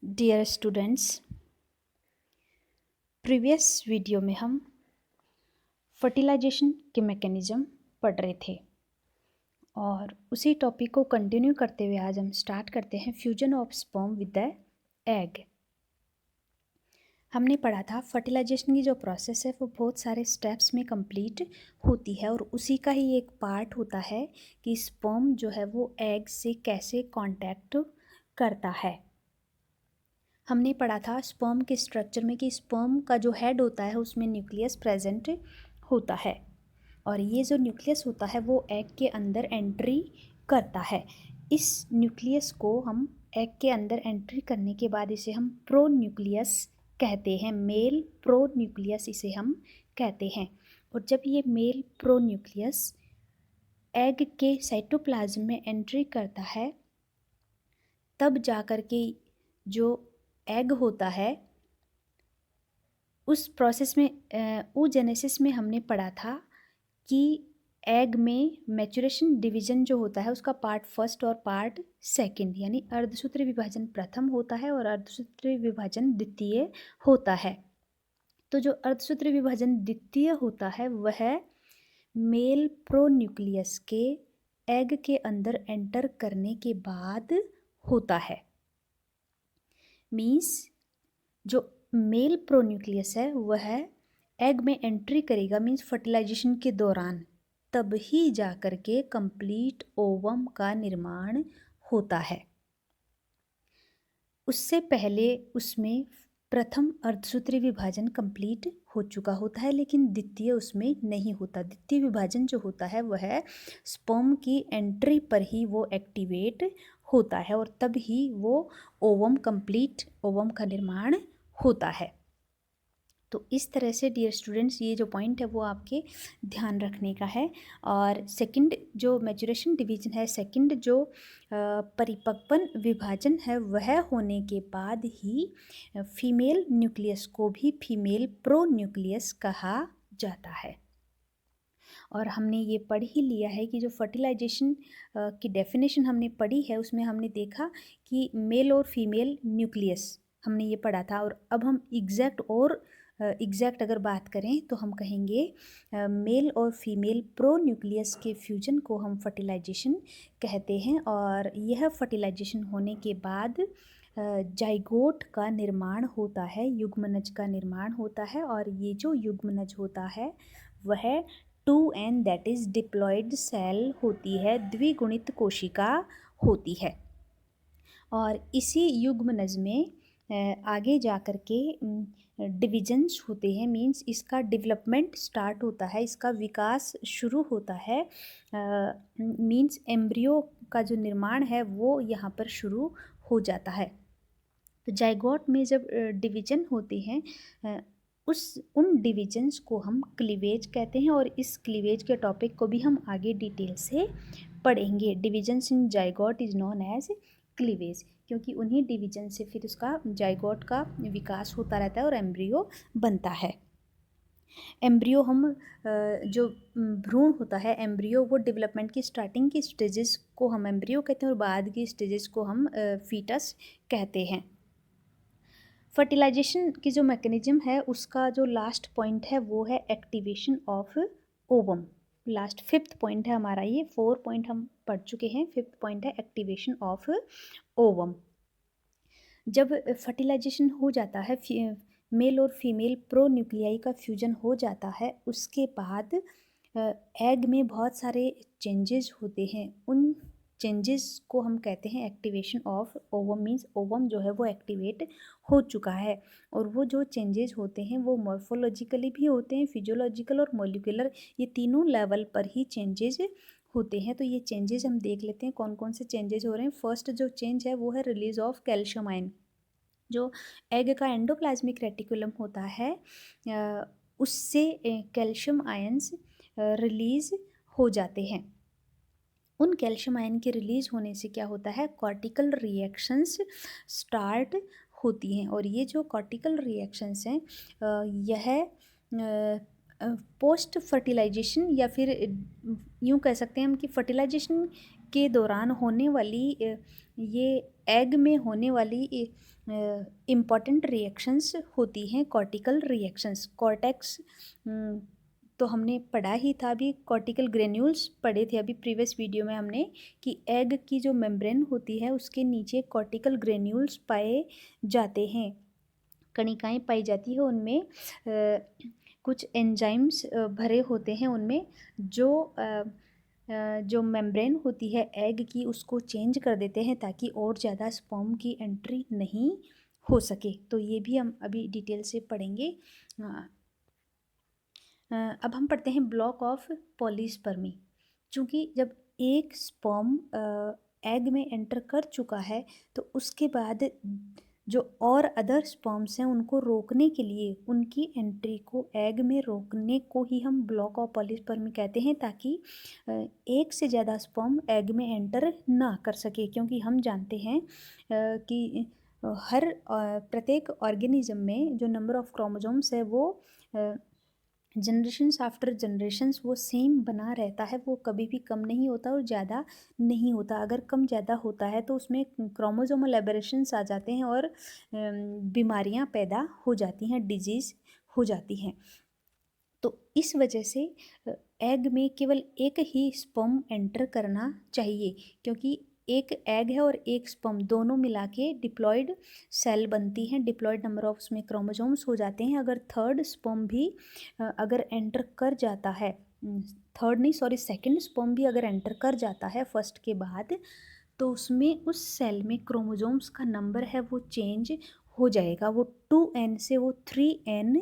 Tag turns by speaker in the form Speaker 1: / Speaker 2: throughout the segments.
Speaker 1: Dear students, previous video में हम fertilisation के मैकेनिज़्म पढ़ रहे थे और उसी टॉपिक को कंटिन्यू करते हुए आज हम स्टार्ट करते हैं fusion of sperm with the egg. हमने पढ़ा था फर्टिलाइजेशन की जो प्रोसेस है वो बहुत सारे स्टेप्स में कंप्लीट होती है और उसी का ही एक पार्ट होता है कि स्पर्म जो है वो एग से कैसे कांटेक्ट करता है। हमने पढ़ा था स्पर्म के स्ट्रक्चर में कि स्पर्म का जो हेड होता है उसमें न्यूक्लियस प्रेजेंट होता है और ये जो न्यूक्लियस होता है वो एग के अंदर एंट्री करता है। इस न्यूक्लियस को हम एग के अंदर एंट्री करने के बाद इसे हम प्रो न्यूक्लियस कहते हैं, मेल प्रो न्यूक्लियस इसे हम कहते हैं। और जब ये मेल प्रो न्यूक्लियस एग के साइटोप्लाज्म में एंट्री करता है तब जाकर के जो एग होता है उस प्रोसेस में oogenesis में हमने पढ़ा था कि एग में मैचुरेशन डिवीजन जो होता है उसका पार्ट फर्स्ट और पार्ट सेकंड यानी अर्धसूत्री विभाजन प्रथम होता है और अर्धसूत्री विभाजन द्वितीय होता है। तो जो अर्धसूत्री विभाजन द्वितीय होता है वह मेल प्रोन्यूक्लियस के एग के अंदर एंटर करने के बाद होता है। मीन्स जो मेल प्रोन्यूक्लियस है वह एग में एंट्री करेगा मीन्स फर्टिलाइजेशन के दौरान, तब ही जाकर के कंप्लीट ओवम का निर्माण होता है। उससे पहले उसमें प्रथम अर्धसूत्री विभाजन कंप्लीट हो चुका होता है लेकिन द्वितीय उसमें नहीं होता। द्वितीय विभाजन जो होता है वह स्पर्म की एंट्री पर ही वो एक्टिवेट होता है और तब ही वो ओवम कंप्लीट ओवम का निर्माण होता है। तो इस तरह से डियर स्टूडेंट्स ये जो पॉइंट है वो आपके ध्यान रखने का है। और सेकंड जो मैचुरेशन डिवीजन है, सेकंड जो परिपक्वन विभाजन है वह होने के बाद ही फीमेल न्यूक्लियस को भी फीमेल प्रो न्यूक्लियस कहा जाता है। और हमने ये पढ़ ही लिया है कि जो फर्टिलाइजेशन की डेफिनेशन हमने पढ़ी है उसमें हमने देखा कि मेल और फीमेल न्यूक्लियस हमने ये पढ़ा था। और अब हम एग्जैक्ट अगर बात करें तो हम कहेंगे मेल और फीमेल प्रो न्यूक्लियस के फ्यूजन को हम फर्टिलाइजेशन कहते हैं। और यह फर्टिलाइजेशन होने के बाद जाइगोट का निर्माण होता है, युग्मनज का निर्माण होता है। और ये जो युग्मनज होता है वह 2n that is diploid cell होती है, द्विगुणित कोशिका होती है। और इसी युग्मनज में आगे जाकर के डिविजन्स होते हैं, मीन्स इसका डेवलपमेंट स्टार्ट होता है, इसका विकास शुरू होता है। मीन्स एम्ब्रियो का जो निर्माण है वो यहाँ पर शुरू हो जाता है। तो जाइगोट में जब डिवीजन होते हैं उन डिविजन्स को हम क्लीवेज कहते हैं और इस क्लीवेज के टॉपिक को भी हम आगे डिटेल से पढ़ेंगे। Divisions in zygote is known as cleavage, क्योंकि उन्हीं डिवीजन से फिर उसका जाइगोट का विकास होता रहता है और एम्ब्रियो बनता है। एम्ब्रियो हम जो भ्रूण होता है एम्ब्रियो वो डेवलपमेंट की स्टार्टिंग की स्टेजेस को हम एम्ब्रियो कहते हैं और बाद की स्टेजेस को हम फीटस कहते हैं। फर्टिलाइजेशन की जो मैकेनिज्म है उसका जो लास्ट पॉइंट है वो है activation of ovum. Last fifth point है हमारा, ये 4 पॉइंट हम पढ़ चुके हैं, फिफ्थ पॉइंट है एक्टिवेशन ऑफ ओवम। जब फर्टिलाइजेशन हो जाता है, मेल और फीमेल प्रो न्यूक्लियाई का फ्यूजन हो जाता है, उसके बाद एग में बहुत सारे चेंजेस होते हैं। उन चेंजेस को हम कहते हैं activation of ovum. Means ovum जो है वो एक्टिवेट हो चुका है और वो जो चेंजेस होते हैं वो मॉर्फोलॉजिकली भी होते हैं, फिजियोलॉजिकल और मॉलिक्यूलर, ये तीनों लेवल पर ही चेंजेस होते हैं। तो ये चेंजेस हम देख लेते हैं कौन कौन से चेंजेस हो रहे हैं। फर्स्ट जो चेंज है वो है रिलीज ऑफ कैल्शियम आयन। जो एग का एंडोप्लाज्मिक रेटिकुलम होता है उससे कैल्शियम आयंस रिलीज हो जाते हैं। उन कैल्शियम आयन के रिलीज होने से क्या होता है, कॉर्टिकल रिएक्शंस स्टार्ट होती हैं। और ये जो कॉर्टिकल रिएक्शंस हैं यह पोस्ट फर्टिलाइजेशन या फिर यूँ कह सकते हैं हम कि फर्टिलाइजेशन के दौरान होने वाली ये एग में होने वाली इम्पॉर्टेंट रिएक्शंस होती हैं कॉर्टिकल रिएक्शंस। कॉर्टेक्स तो हमने पढ़ा ही था, अभी कॉर्टिकल ग्रेन्यूल्स पढ़े थे अभी प्रीवियस वीडियो में हमने, कि एग की जो मेम्ब्रेन होती है उसके नीचे कॉर्टिकल ग्रेन्यूल्स पाए जाते हैं, कणिकाएं पाई जाती है उनमें कुछ एंजाइम्स भरे होते हैं उनमें, जो मेम्ब्रेन होती है एग की उसको चेंज कर देते हैं ताकि और ज़्यादा स्पर्म की एंट्री नहीं हो सके। तो ये भी हम अभी डिटेल से पढ़ेंगे। अब हम पढ़ते हैं ब्लॉक ऑफ पॉलीस्पर्मी। चूँकि जब एक स्पर्म एग में एंटर कर चुका है तो उसके बाद जो और अदर स्पर्म्स हैं उनको रोकने के लिए, उनकी एंट्री को एग में रोकने को ही हम ब्लॉक ऑफ पॉलीस्पर्मी कहते हैं, ताकि एक से ज़्यादा स्पर्म एग में एंटर ना कर सके। क्योंकि हम जानते हैं कि हर प्रत्येक ऑर्गेनिज्म में जो नंबर ऑफ क्रोमोसोम्स है वो जनरेशन्स आफ्टर जनरेशन्स वो सेम बना रहता है, वो कभी भी कम नहीं होता और ज़्यादा नहीं होता। अगर कम ज़्यादा होता है तो उसमें क्रोमोसोमल एबरेशंस आ जाते हैं और बीमारियां पैदा हो जाती हैं, डिजीज़ हो जाती हैं। तो इस वजह से एग में केवल एक ही स्पर्म एंटर करना चाहिए, क्योंकि एक एग है और एक स्पर्म दोनों मिला के डिप्लॉयड सेल बनती हैं। डिप्लॉयड नंबर ऑफ उसमें क्रोमोसोम्स हो जाते हैं। अगर थर्ड स्पर्म भी अगर एंटर कर जाता है, थर्ड नहीं सॉरी सेकंड स्पर्म भी अगर एंटर कर जाता है फर्स्ट के बाद, तो उसमें उस सेल में क्रोमोसोम्स का नंबर है वो चेंज हो जाएगा। वो 2n से वो 3n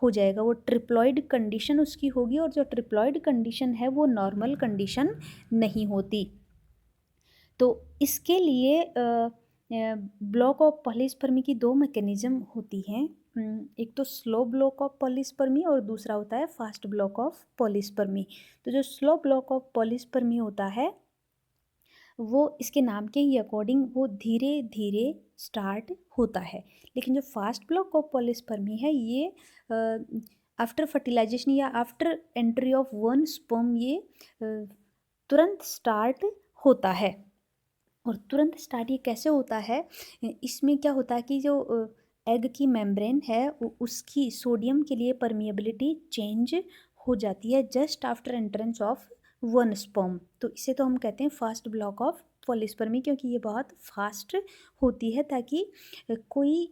Speaker 1: हो जाएगा। वो ट्रिप्लॉइड कंडीशन उसकी होगी, और जो ट्रिप्लॉइड कंडीशन है वो नॉर्मल कंडीशन नहीं होती। तो इसके लिए ब्लॉक ऑफ पॉलीस्पर्मी की दो मैकेनिज्म होती हैं। एक तो स्लो ब्लॉक ऑफ पॉलीस्पर्मी और दूसरा होता है फास्ट ब्लॉक ऑफ पॉलीस्पर्मी। तो जो स्लो ब्लॉक ऑफ पॉलीस्पर्मी होता है वो इसके नाम के ही अकॉर्डिंग वो धीरे धीरे स्टार्ट होता है, लेकिन जो फास्ट ब्लॉक ऑफ पॉलीस्पर्मी है ये आफ्टर फर्टिलाइजेशन या after entry of one sperm ये तुरंत स्टार्ट होता है। और तुरंत स्टार्ट ये कैसे होता है, इसमें क्या होता है कि जो एग की मेम्ब्रेन है उसकी सोडियम के लिए परमिएबिलिटी चेंज हो जाती है just after entrance of one sperm. तो इसे तो हम कहते हैं फास्ट ब्लॉक ऑफ पॉलीस्पर्मी, क्योंकि ये बहुत फास्ट होती है, ताकि कोई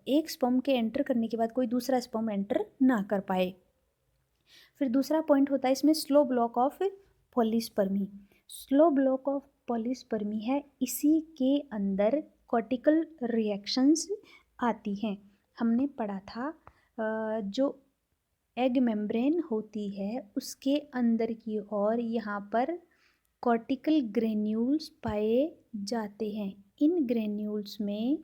Speaker 1: एक स्पर्म के एंटर करने के बाद कोई दूसरा स्पर्म एंटर ना कर पाए। फिर दूसरा पॉइंट होता है इसमें slow block of polyspermy. Slow block of polyspermy है, इसी के अंदर कॉर्टिकल रिएक्शंस आती हैं। हमने पढ़ा था जो एग मेम्ब्रेन होती है उसके अंदर की ओर यहाँ पर कॉर्टिकल ग्रेन्यूल्स पाए जाते हैं। इन ग्रेन्यूल्स में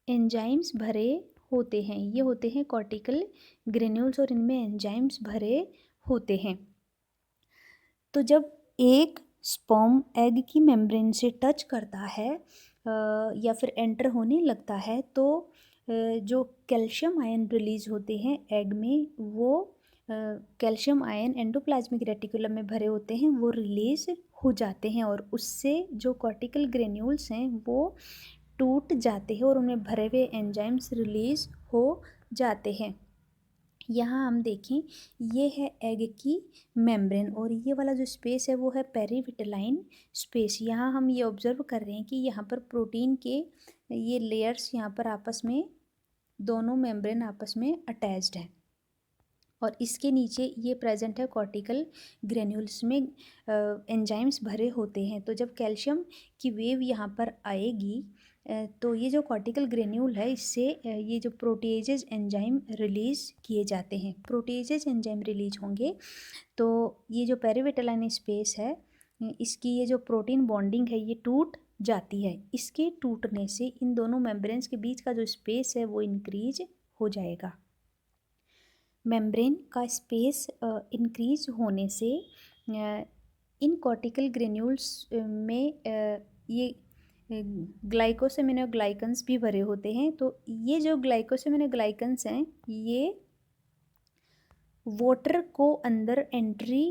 Speaker 1: एंजाइम्स भरे होते हैं। ये होते हैं कॉर्टिकल ग्रेन्यूल्स और इनमें एंजाइम्स भरे होते हैं। तो जब एक स्पर्म एग की मेम्ब्रेन से टच करता है या फिर एंटर होने लगता है, तो जो कैल्शियम आयन रिलीज होते हैं एग में, वो कैल्शियम आयन एंडोप्लाज्मिक रेटिकुलम में भरे होते हैं, वो रिलीज हो जाते हैं और उससे जो कॉर्टिकल ग्रेन्यूल्स हैं वो टूट जाते हैं और उनमें भरे हुए एंजाइम्स रिलीज हो जाते हैं। यहाँ हम देखें, ये है एग की मेम्ब्रेन और ये वाला जो स्पेस है वो है पेरीविटलाइन स्पेस। यहाँ हम ये ऑब्जर्व कर रहे हैं कि यहाँ पर प्रोटीन के ये लेयर्स यहाँ पर आपस में, दोनों मेम्ब्रेन आपस में अटैच्ड हैं और इसके नीचे ये प्रेजेंट है कॉर्टिकल ग्रेन्यूल्स में एंजाइम्स भरे होते हैं। तो जब कैल्शियम की वेव यहाँ पर आएगी तो ये जो कॉर्टिकल ग्रेन्यूल है इससे ये जो प्रोटीएजेज एंजाइम रिलीज़ किए जाते हैं। प्रोटीएजेज एंजाइम रिलीज होंगे तो ये जो पेरीविटलाइन स्पेस है इसकी ये जो प्रोटीन बॉन्डिंग है ये टूट जाती है। इसके टूटने से इन दोनों मेम्ब्रेन्स के बीच का जो स्पेस है वो इंक्रीज हो जाएगा। मेम्ब्रेन का स्पेस इंक्रीज होने से इन कॉर्टिकल ग्रेन्यूल्स में ये ग्लाइकोसेमिनोग्लाइकन्स भी भरे होते हैं। तो ये जो ग्लाइकोसेमिनोग्लाइकन्स हैं ये वाटर को अंदर एंट्री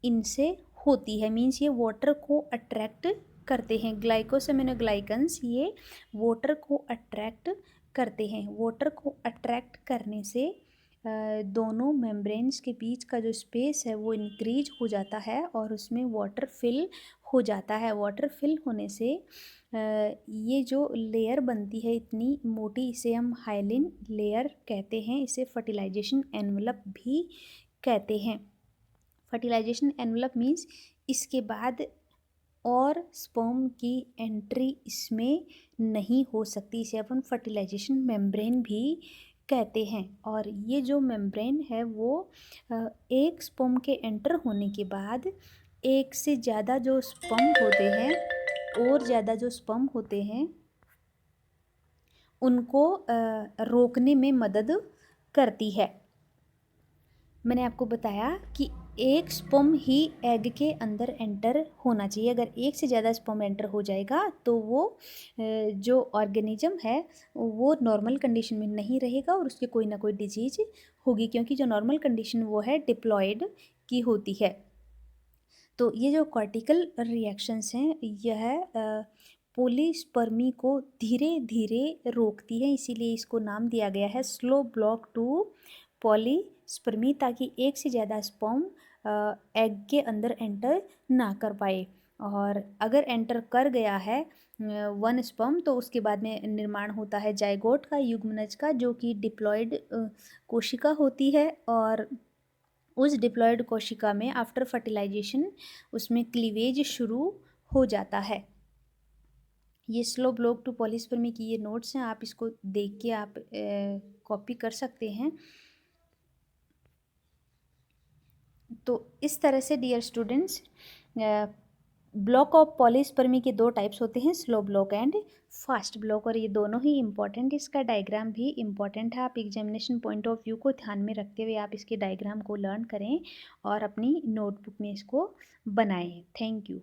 Speaker 1: इनसे होती है, मीन्स ये वाटर को अट्रैक्ट करते हैं। ग्लाइकोसेमिनोग्लाइकन्स ये वाटर को अट्रैक्ट करते हैं। वाटर को अट्रैक्ट करने से दोनों मेम्ब्रेन्स के बीच का जो स्पेस है वो इंक्रीज हो जाता है और उसमें वाटर फिल हो जाता है। वाटर फिल होने से ये जो लेयर बनती है इतनी मोटी, इसे हम हाइलिन लेयर कहते हैं। इसे फर्टिलाइजेशन एनवलप भी कहते हैं। फर्टिलाइजेशन एनवलप मीन्स इसके बाद और स्पर्म की एंट्री इसमें नहीं हो सकती। इसे अपन फर्टिलाइजेशन मेम्ब्रेन भी कहते हैं। और ये जो मेम्ब्रेन है वो एक स्पर्म के एंटर होने के बाद एक से ज़्यादा जो स्पर्म होते हैं और ज़्यादा जो स्पर्म होते हैं उनको रोकने में मदद करती है। मैंने आपको बताया कि एक स्पर्म ही एग के अंदर एंटर होना चाहिए। अगर एक से ज़्यादा स्पर्म एंटर हो जाएगा तो वो जो ऑर्गेनिज्म है वो नॉर्मल कंडीशन में नहीं रहेगा और उसके कोई ना कोई डिजीज होगी, क्योंकि जो नॉर्मल कंडीशन वो है डिप्लॉयड की होती है। तो ये जो कॉर्टिकल रिएक्शंस हैं यह पोलीस्पर्मी को धीरे धीरे रोकती है, इसीलिए इसको नाम दिया गया है स्लो ब्लॉक टू पॉलीस्पर्मी, ताकि एक से ज़्यादा स्पर्म एग के अंदर एंटर ना कर पाए। और अगर एंटर कर गया है वन स्पर्म तो उसके बाद में निर्माण होता है जाइगोट का, युग्मनज का, जो कि डिप्लॉयड कोशिका होती है। और उस डिप्लॉयड कोशिका में आफ्टर फर्टिलाइजेशन उसमें क्लीवेज शुरू हो जाता है। ये स्लो ब्लॉक टू पॉलीस्पर्मी की ये नोट्स हैं, आप इसको देख के आप कॉपी कर सकते हैं। तो इस तरह से dear students block of polyspermy के दो टाइप्स होते हैं, slow block and fast block, और ये दोनों ही इम्पॉर्टेंट। इसका डायग्राम भी इम्पॉर्टेंट है। आप एग्जामिनेशन पॉइंट ऑफ व्यू को ध्यान में रखते हुए आप इसके डायग्राम को लर्न करें और अपनी नोटबुक में इसको बनाएं। Thank you.